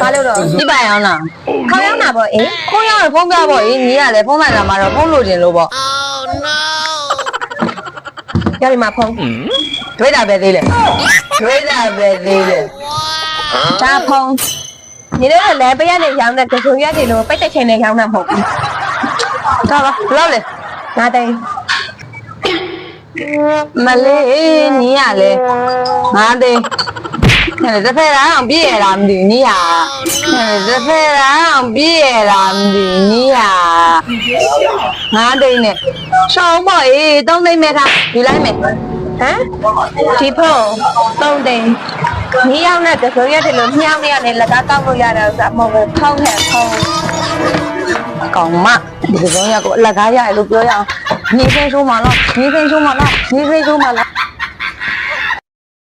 ဘာလို့တော့ဒီပိုင်အောင်လားခေါင်းရောက်တာပေါ့အေးခေါင်းရောက်ဖုန်းပြပေါ့အေးညီကလည်းဖုန်းမှန်တာမှာတော့ဖုန်းလိုချင်လို့ပေါ့ရပြီမှာဖုန်းတွေ့တာပဲသေးလေတွေ့တာပဲသေးလေဒါဖုန်းညီတို့လည်းပေးရနေရောင်းတဲ့ကြုံရတယ်လို့ပိတ်တဲ့ချိန်နဲ့ရောင်းတာမဟုတ်ဘူးဒါပါဘယ်လောက်လဲငါတိန်မလေးညီရလဲငါတိန်တစ်ဖက်အောင်ပြည့်ရတာမသိညီရတစ်ဖက်အောင်ပြည့်ရတာမသိညီရငါတိန်နဲ့ရှောင်းပေါ့အေး3သိန်းမဲ့ထားယူလိုက်မယ်ဟမ်ဒီဖုန်း3သိန်းညီရောက်တဲ့ကြုံရတယ်လို့မြှောင်းနေရတယ်လက်ကားကောက်လို့ရတာဆိုမဟုတ်ဘူးဖုန်းနဲ့ဖုန်းကောင်မဒီကောင်ရကိုအလကားရတယ်လို့ပြောရအောင်ညီသိန်းဆိုးမလားညီသိန်းဆိုးမလားညီသိန်းဆိုးမလား